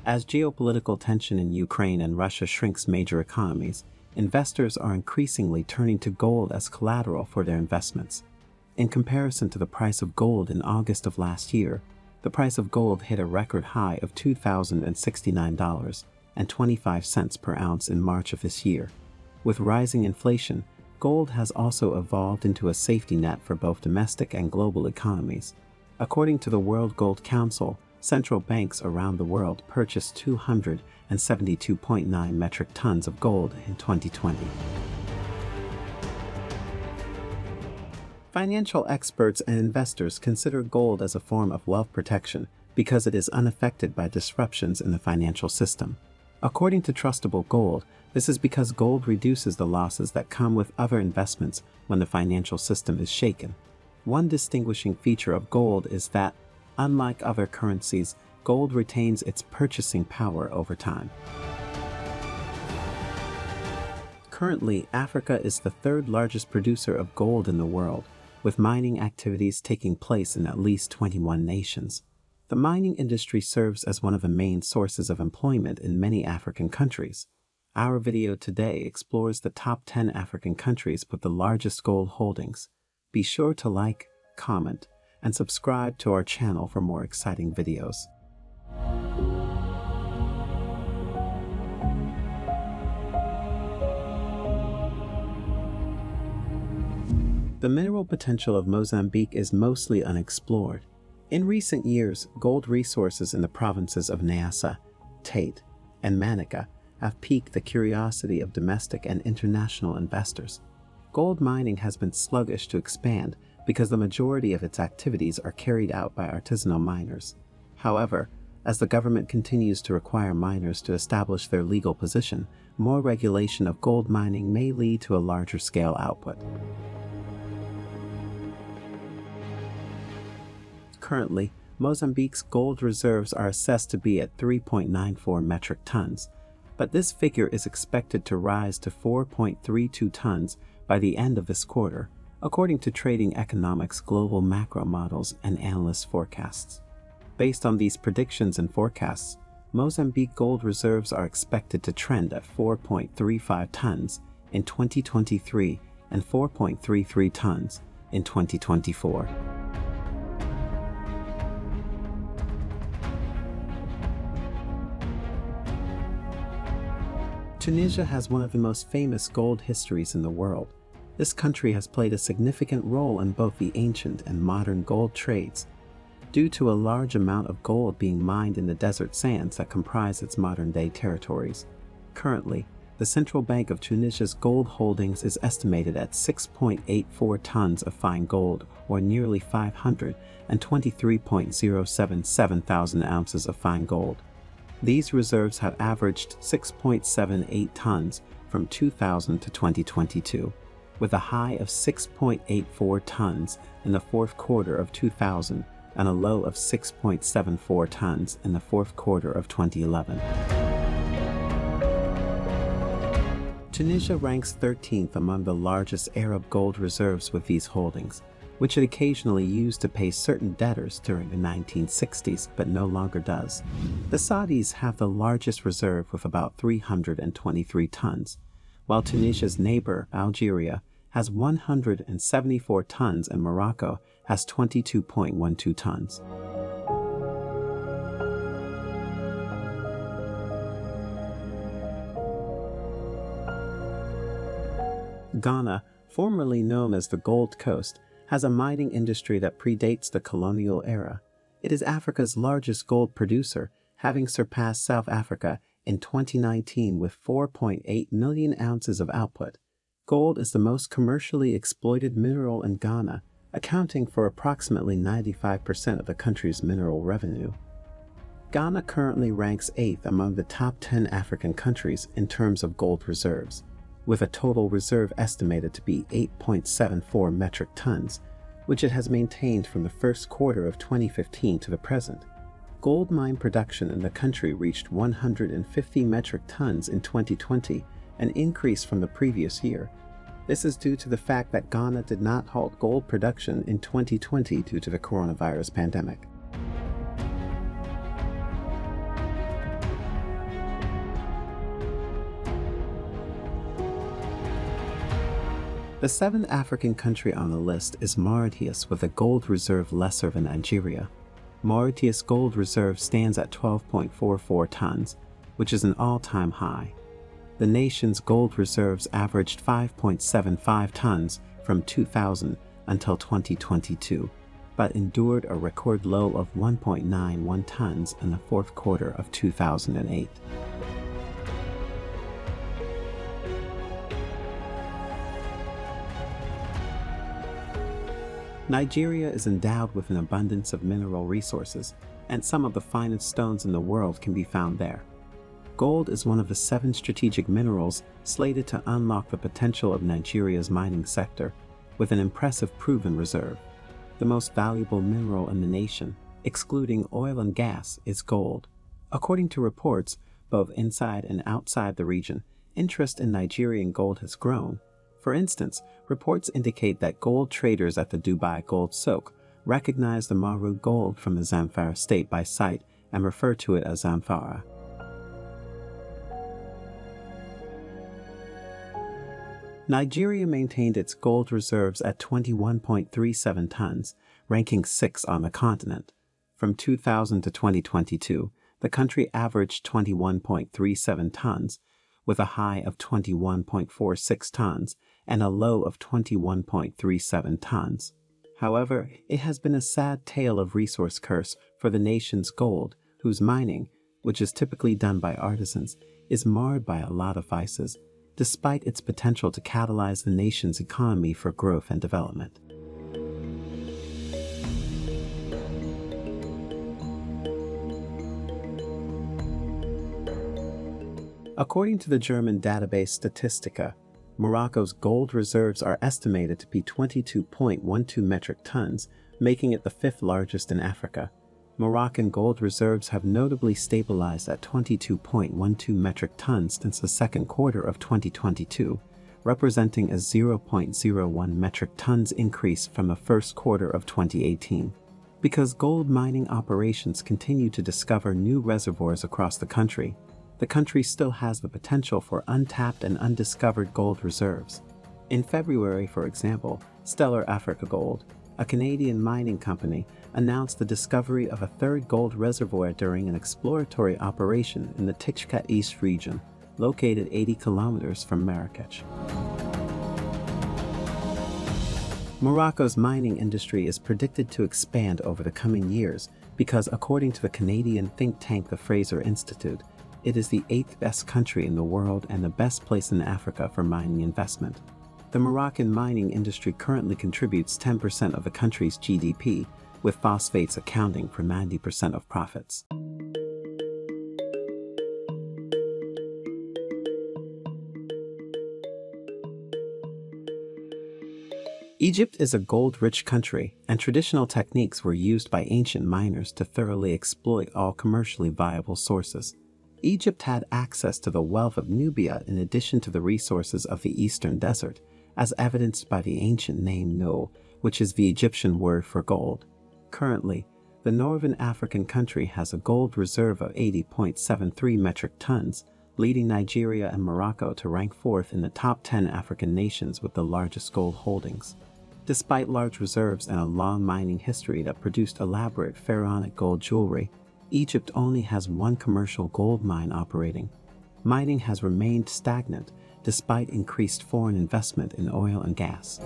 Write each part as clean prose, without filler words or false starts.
As geopolitical tension in Ukraine and Russia shrinks major economies, investors are increasingly turning to gold as collateral for their investments. In comparison to the price of gold in August of last year, the price of gold hit a record high of $2,069.25 per ounce in March of this year. With rising inflation, gold has also evolved into a safety net for both domestic and global economies. According to the World Gold Council, central banks around the world purchased 272.9 metric tons of gold in 2020. Financial experts and investors consider gold as a form of wealth protection because it is unaffected by disruptions in the financial system. According to Trustable Gold, this is because gold reduces the losses that come with other investments when the financial system is shaken. One distinguishing feature of gold is that, unlike other currencies, gold retains its purchasing power over time. Currently, Africa is the third largest producer of gold in the world, with mining activities taking place in at least 21 nations. The mining industry serves as one of the main sources of employment in many African countries. Our video today explores the top 10 African countries with the largest gold holdings. Be sure to like, comment, and subscribe to our channel for more exciting videos. The mineral potential of Mozambique is mostly unexplored. In recent years, gold resources in the provinces of Niassa, Tete, and Manica have piqued the curiosity of domestic and international investors. Gold mining has been sluggish to expand because the majority of its activities are carried out by artisanal miners. However, as the government continues to require miners to establish their legal position, more regulation of gold mining may lead to a larger scale output. Currently, Mozambique's gold reserves are assessed to be at 3.94 metric tons, but this figure is expected to rise to 4.32 tons by the end of this quarter, according to Trading Economics' global macro models and analyst forecasts. Based on these predictions and forecasts, Mozambique gold reserves are expected to trend at 4.35 tons in 2023 and 4.33 tons in 2024. Tunisia has one of the most famous gold histories in the world. This country has played a significant role in both the ancient and modern gold trades, due to a large amount of gold being mined in the desert sands that comprise its modern-day territories. Currently, the Central Bank of Tunisia's gold holdings is estimated at 6.84 tons of fine gold, or nearly 523.077 thousand ounces of fine gold. These reserves have averaged 6.78 tons from 2000 to 2022, with a high of 6.84 tons in the fourth quarter of 2000 and a low of 6.74 tons in the fourth quarter of 2011. Tunisia ranks 13th among the largest Arab gold reserves with these holdings, which it occasionally used to pay certain debtors during the 1960s, but no longer does. The Saudis have the largest reserve with about 323 tons, while Tunisia's neighbor, Algeria, has 174 tons and Morocco has 22.12 tons. Ghana, formerly known as the Gold Coast, has a mining industry that predates the colonial era. It is Africa's largest gold producer, having surpassed South Africa in 2019 with 4.8 million ounces of output. Gold is the most commercially exploited mineral in Ghana, accounting for approximately 95% of the country's mineral revenue. Ghana currently ranks 8th among the top 10 African countries in terms of gold reserves, with a total reserve estimated to be 8.74 metric tons, which it has maintained from the first quarter of 2015 to the present. Gold mine production in the country reached 150 metric tons in 2020, an increase from the previous year. This is due to the fact that Ghana did not halt gold production in 2020 due to the coronavirus pandemic. The seventh African country on the list is Mauritius, with a gold reserve lesser than Algeria. Mauritius gold reserve stands at 12.44 tons, which is an all-time high. The nation's gold reserves averaged 5.75 tons from 2000 until 2022, but endured a record low of 1.91 tons in the fourth quarter of 2008. Nigeria is endowed with an abundance of mineral resources, and some of the finest stones in the world can be found there. Gold is one of the 7 strategic minerals slated to unlock the potential of Nigeria's mining sector, with an impressive proven reserve. The most valuable mineral in the nation, excluding oil and gas, is gold. According to reports, both inside and outside the region, interest in Nigerian gold has grown. For instance, reports indicate that gold traders at the Dubai Gold Souk recognize the Moroccan Gold from the Zamfara state by sight and refer to it as Zamfara. Nigeria maintained its gold reserves at 21.37 tons, ranking 6th on the continent. From 2000 to 2022, the country averaged 21.37 tons, with a high of 21.46 tons and a low of 21.37 tons. However, it has been a sad tale of resource curse for the nation's gold, whose mining, which is typically done by artisans, is marred by a lot of vices, despite its potential to catalyze the nation's economy for growth and development. According to the German database Statistica, Morocco's gold reserves are estimated to be 22.12 metric tons, making it the 5th largest in Africa. Moroccan gold reserves have notably stabilized at 22.12 metric tons since the second quarter of 2022, representing a 0.01 metric tons increase from the first quarter of 2018. Because gold mining operations continue to discover new reservoirs across the country still has the potential for untapped and undiscovered gold reserves. In February, for example, Stellar Africa Gold, a Canadian mining company, announced the discovery of a 3rd gold reservoir during an exploratory operation in the Tichka East region, located 80 kilometers from Marrakech. Morocco's mining industry is predicted to expand over the coming years because, according to the Canadian think tank the Fraser Institute, it is the 8th best country in the world and the best place in Africa for mining investment. The Moroccan mining industry currently contributes 10% of the country's GDP, with phosphates accounting for 90% of profits. Egypt is a gold-rich country, and traditional techniques were used by ancient miners to thoroughly exploit all commercially viable sources. Egypt had access to the wealth of Nubia in addition to the resources of the Eastern Desert, as evidenced by the ancient name No, which is the Egyptian word for gold. Currently, the northern African country has a gold reserve of 80.73 metric tons, leading Nigeria and Morocco to rank 4th in the top 10 African nations with the largest gold holdings. Despite large reserves and a long mining history that produced elaborate pharaonic gold jewelry, Egypt only has 1 commercial gold mine operating. Mining has remained stagnant despite increased foreign investment in oil and gas.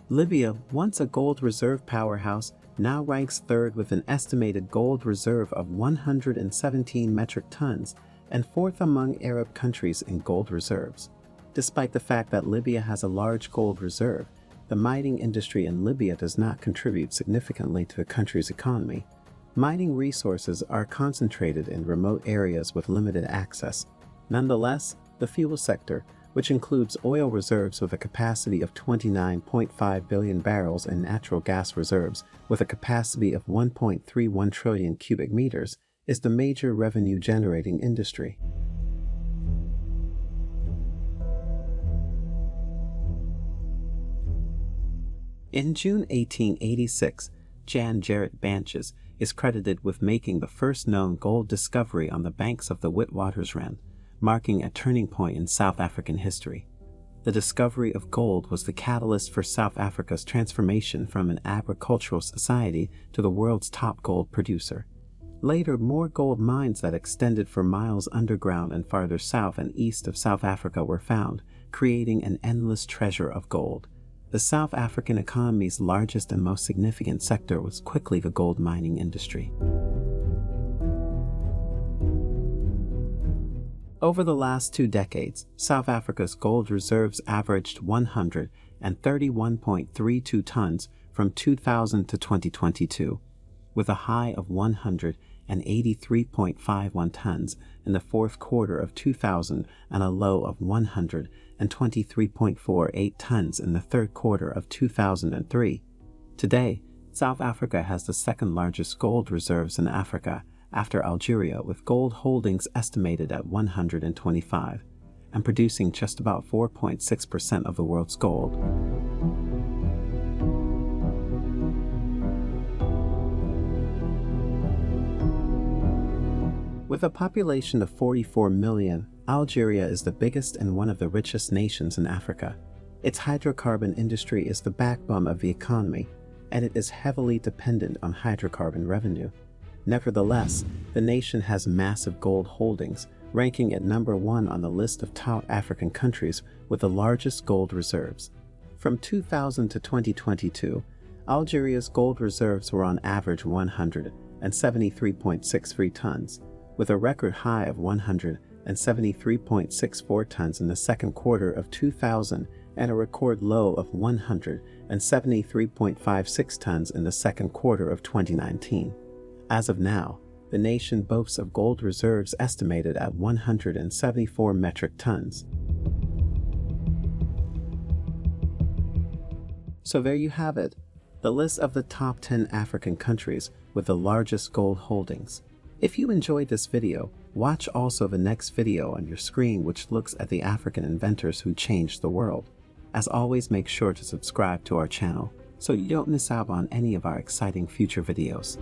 Libya, once a gold reserve powerhouse, now ranks 3rd with an estimated gold reserve of 117 metric tons and 4th among Arab countries in gold reserves. Despite the fact that Libya has a large gold reserve, the mining industry in Libya does not contribute significantly to the country's economy. Mining resources are concentrated in remote areas with limited access. Nonetheless, the fuel sector, which includes oil reserves with a capacity of 29.5 billion barrels and natural gas reserves with a capacity of 1.31 trillion cubic meters, is the major revenue-generating industry. In June 1886, Jan Gerrit Bansches, is credited with making the first known gold discovery on the banks of the Witwatersrand, marking a turning point in South African history. The discovery of gold was the catalyst for South Africa's transformation from an agricultural society to the world's top gold producer. Later, more gold mines that extended for miles underground and farther south and east of South Africa were found, creating an endless treasure of gold. The South African economy's largest and most significant sector was quickly the gold mining industry. Over the last 2 decades, South Africa's gold reserves averaged 131.32 tons from 2000 to 2022, with a high of 183.51 tons in the fourth quarter of 2000 and a low of 123.48 tons in the third quarter of 2003. Today, South Africa has the second largest gold reserves in Africa, after Algeria, with gold holdings estimated at 125, and producing just about 4.6% of the world's gold. With a population of 44 million, Algeria is the biggest and one of the richest nations in Africa. Its hydrocarbon industry is the backbone of the economy, and it is heavily dependent on hydrocarbon revenue. Nevertheless, the nation has massive gold holdings, ranking at number 1 on the list of top African countries with the largest gold reserves. From 2000 to 2022, Algeria's gold reserves were on average 173.63 tons, with a record high of 173.64 tons in the second quarter of 2000 and a record low of 173.56 tons in the second quarter of 2019. As of now, the nation boasts of gold reserves estimated at 174 metric tons. So there you have it, the list of the top 10 African countries with the largest gold holdings. If you enjoyed this video, watch also the next video on your screen, which looks at the African inventors who changed the world. As always, make sure to subscribe to our channel so you don't miss out on any of our exciting future videos.